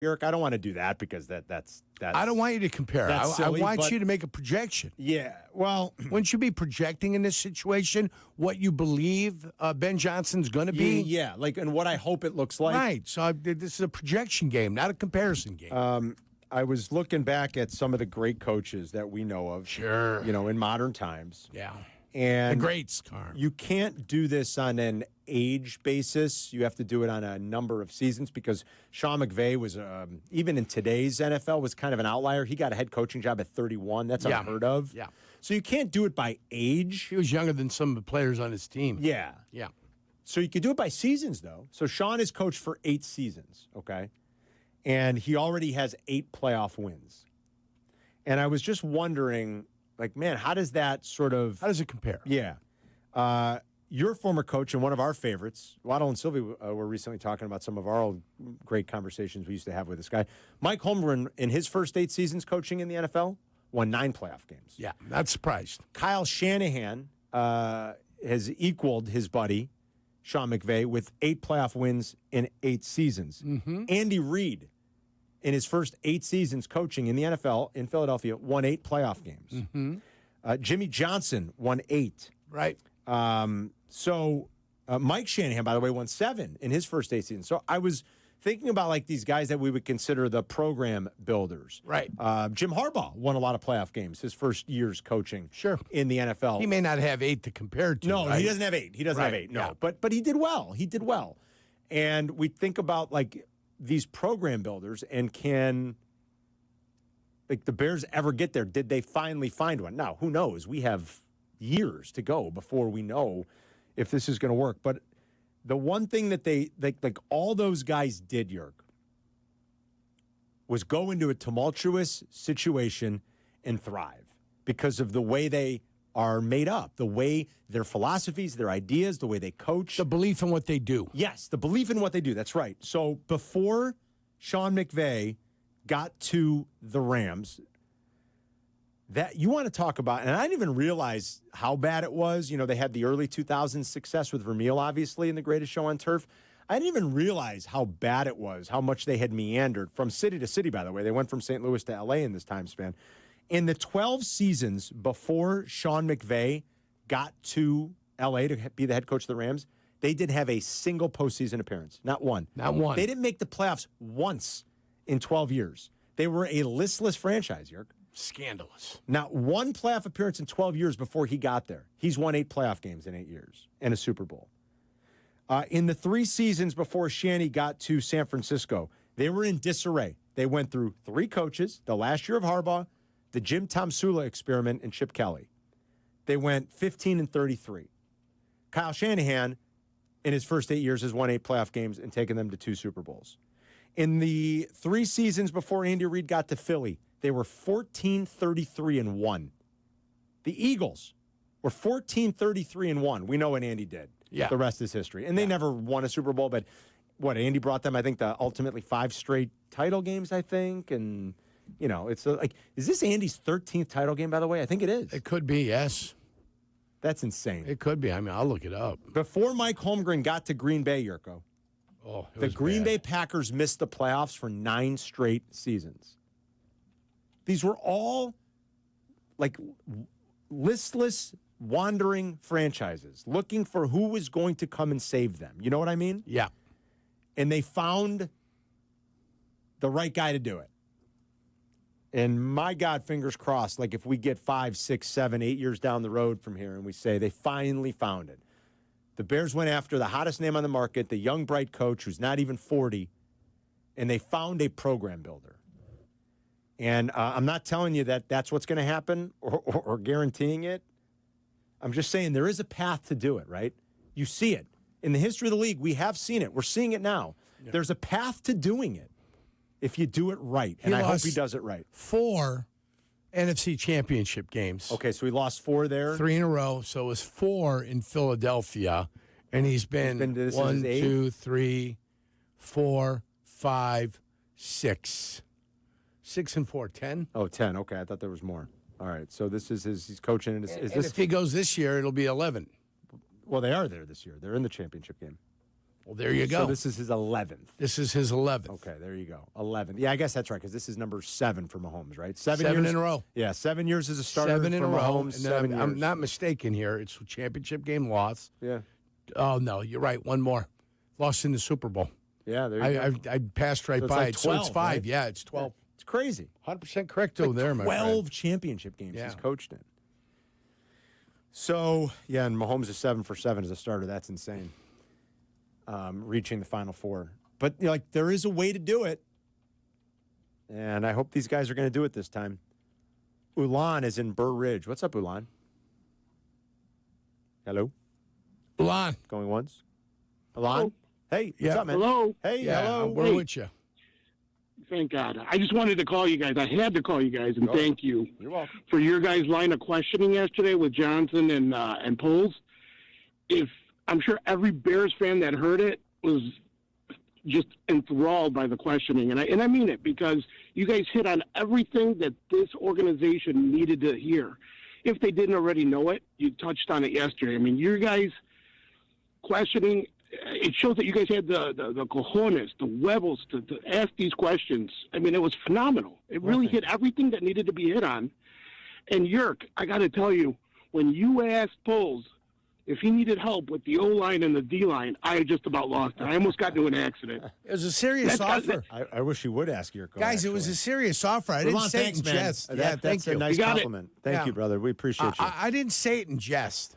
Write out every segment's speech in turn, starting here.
Eric, I don't want to do that because that's. I don't want you to compare. That's silly, I want but- you to make a projection. Yeah, well, Wouldn't you be projecting in this situation what you believe Ben Johnson's going to be? yeah, like, and what I hope it looks like. Right. So this is a projection game, not a comparison game. I was looking back at some of the great coaches that we know of. Sure. In modern times. Yeah. And The greats, Carm. you can't do this on an age basis. You have to do it on a number of seasons because Sean McVay was, even in today's NFL, was kind of an outlier. He got a head coaching job at 31. That's unheard of. Yeah. So you can't do it by age. He was younger than some of the players on his team. Yeah. Yeah. So you could do it by seasons, though. So Sean is coached for 8 seasons, okay? And he already has 8 playoff wins. And I was just wondering, like, man, how does that sort of... How does it compare? Yeah. Your former coach and one of our favorites, Waddle and Sylvie, were recently talking about some of our old great conversations we used to have with this guy. Mike Holmgren, in his first 8 seasons coaching in the NFL, won 9 playoff games. Yeah, not surprised. Kyle Shanahan has equaled his buddy, Sean McVay, with 8 playoff wins in 8 seasons. Mm-hmm. Andy Reid, in his first 8 seasons coaching in the NFL in Philadelphia, won 8 playoff games. Mm-hmm. Jimmy Johnson won 8. Right. So Mike Shanahan, by the way, won 7 in his first 8 seasons. So I was thinking about like these guys that we would consider the program builders. Right. Jim Harbaugh won a lot of playoff games his first years coaching in the NFL. He may not have 8 to compare to. No, right? he doesn't have 8. He doesn't have 8. No, yeah. but he did well. He did well. And we think about like these program builders and can like the Bears ever get there? Did they finally find one? Now, who knows? We have years to go before we know if this is going to work. But the one thing that they like all those guys did, Yerk, was go into a tumultuous situation and thrive because of the way they are made up, the way their philosophies, their ideas, the way they coach. The belief in what they do. Yes, the belief in what they do. That's right. So before Sean McVay got to the Rams, that you want to talk about, and I didn't even realize how bad it was. They had the early 2000s success with Vermeil, obviously, in The Greatest Show on Turf. I didn't even realize how bad it was, how much they had meandered from city to city, by the way. They went from St. Louis to L.A. in this time span. In the 12 seasons before Sean McVay got to L.A. to be the head coach of the Rams, they didn't have a single postseason appearance. Not one. Not one. They didn't make the playoffs once in 12 years. They were a listless franchise, Yerk. Scandalous. Not one playoff appearance in 12 years before he got there. He's won 8 playoff games in 8 years and a Super Bowl. In the 3 seasons before Shanny got to San Francisco, they were in disarray. They went through 3 coaches, the last year of Harbaugh, the Jim Tomsula experiment, and Chip Kelly. They went 15-33. Kyle Shanahan, in his first 8 years, has won 8 playoff games and taken them to 2 Super Bowls. In the 3 seasons before Andy Reid got to Philly, they were 14-33-1. The Eagles were 14-33-1. We know what Andy did. Yeah. The rest is history. And they never won a Super Bowl, but Andy brought them, I think, the ultimately 5 straight title games, I think. And, it's like, is this Andy's 13th title game, by the way? I think it is. It could be, yes. That's insane. It could be. I mean, I'll look it up. Before Mike Holmgren got to Green Bay, Yurko, the Green Bay Packers missed the playoffs for 9 straight seasons. These were all like listless, wandering franchises looking for who was going to come and save them. You know what I mean? Yeah. And they found the right guy to do it. And my God, fingers crossed, like if we get 5, 6, 7, 8 years down the road from here and we say they finally found it. The Bears went after the hottest name on the market, the young, bright coach who's not even 40, and they found a program builder. And I'm not telling you that that's what's going to happen or guaranteeing it. I'm just saying there is a path to do it, right? You see it. In the history of the league, we have seen it. We're seeing it now. Yeah. There's a path to doing it if you do it right. And I hope he does it right. 4 NFC championship games. Okay, so he lost 4 there. 3 in a row. So it was 4 in Philadelphia. And he's been 1, 2, 3, 4, 5, 6. 6 and 4, 10. Oh, 10. Okay, I thought there was more. All right, so this is he's coaching. And if he goes this year, it'll be 11. Well, they are there this year. They're in the championship game. Well, there you go. So this is his 11th. This is his 11th. Okay, there you go. 11. Yeah, I guess that's right, because this is number 7 for Mahomes, right? 7 years in a row. Yeah, 7 years as a starter 7 in for a row. Mahomes. And 7 years. I'm not mistaken here. It's a championship game loss. Yeah. Oh, no, you're right. One more. Lost in the Super Bowl. Yeah, there you go. I passed right So by like it. 12, So it's 5. right? Yeah, it's 12. It's crazy. 100% correct, though, there, my friend. 12 championship games Yeah. he's coached in. So, yeah, and Mahomes is 7 for 7 as a starter. That's insane. Reaching the Final Four. But, you know, like, there is a way to do it. And I hope these guys are going to do it this time. Ulan is in Burr Ridge. What's up, Ulan? Hello? Ulan. Going once? Ulan? Hello. Hey, what's Yeah. up, man? Hello. Hey, Yeah, hello. we're Hey. with you. Thank God. I just wanted to call you guys. I had to call you guys and Go. thank you You're welcome. for your guys' line of questioning yesterday with Johnson and Poles. If I'm sure every Bears fan that heard it was just enthralled by the questioning, and I mean it, because you guys hit on everything that this organization needed to hear. If they didn't already know it, you touched on it yesterday. I mean, your guys questioning, it shows that you guys had the cojones, the huevos to ask these questions. I mean, it was phenomenal. It really hit everything that needed to be hit on. And Jurk, I got to tell you, when you asked Poles if he needed help with the O-line and the D-line, I just about lost it. I almost got into an accident. It was a serious offer. I wish you would ask your coach. Guys, it was a serious offer. I didn't say it in jest. Yeah, thank That's you. a nice You got it. compliment. Thank Yeah. you, brother. We appreciate you. I didn't say it in jest.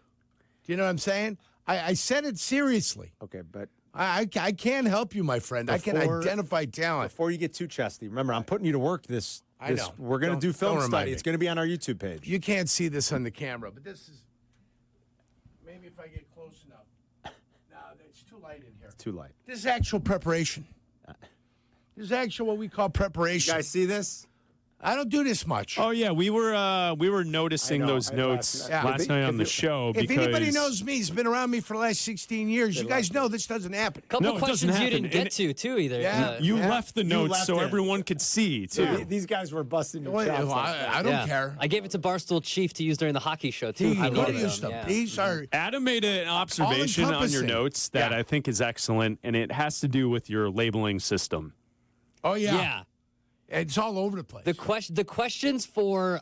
Do you know what I'm saying? I said it seriously. Okay, but I can help you, my friend. I can Before- identify talent. before you get too chesty, remember, I'm putting you to work this. I know. We're going to Don't- do film don't remind study. me. It's going to be on our YouTube page. You can't see this on the camera, but this is maybe if I get close enough. No, it's too light in here. Too light. This is actual preparation. This is actual what we call preparation. You guys see this? I don't do this much. Oh yeah, we were noticing I know, those notes Yeah. last night on the show if because anybody knows me, he's been around me for the last 16 years. You guys know this doesn't happen. Couple No, it doesn't questions you happen. didn't get And- to, too, either. Yeah. you left the notes left so it. everyone could see too. These guys were busting your Well, chops. I don't Yeah. care. I gave it to Barstool Chief to use during the hockey show, too. He if you could needed have used them. Yeah. These are Adam made an observation on your All-encompassing. notes that Yeah. I think is excellent, and it has to do with your labeling system. oh yeah. Yeah. It's all over the place. The questions for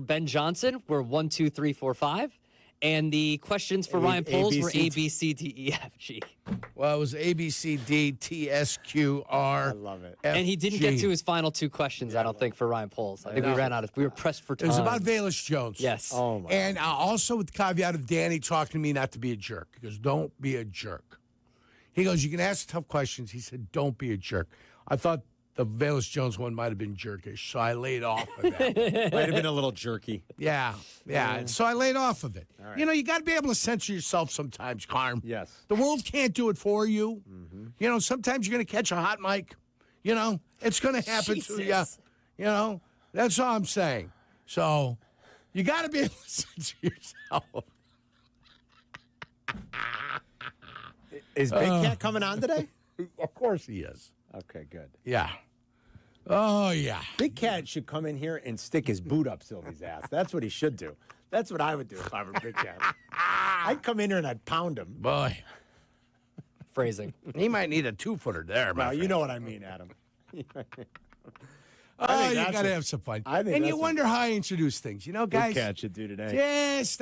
Ben Johnson were 1, 2, 3, 4, 5. And the questions for Ryan Poles were A, B, C, D, E, F, G. Well, it was A, B, C, D, T, S, Q, R. I love it. F, And he didn't G. get to his final 2 questions, I don't think, for Ryan Poles. I think we ran out of. We were pressed for It time. was about Valus Jones. Yes. Oh, my. And also with the caveat of Danny talking to me not to be a jerk. He goes, don't be a jerk. He goes, you can ask tough questions. He said, don't be a jerk. I thought the Valus Jones one might have been jerkish, so I laid off of that. Might have been a little jerky. Yeah. So I laid off of it. You know, you got to be able to censor yourself sometimes, Carm. Yes. The world can't do it for you. You know, sometimes you're going to catch a hot mic. You know, it's going to happen to you. Jesus. You know, that's all I'm saying. So you got to be able to censor yourself. Is Big Cat coming on today? Of course he is. Okay, good. Yeah. Oh, yeah. Big Cat should come in here and stick his boot up Sylvie's ass. That's what he should do. That's what I would do if I were Big Cat. I'd come in here and I'd pound him. Boy, Phrasing. he might need a 2-footer there, Well, man. you know what I mean, Adam. Oh, you that's got to what- have some fun. I think and that's you what wonder how I introduce things. You know, guys. Big Cat should do today. Yes.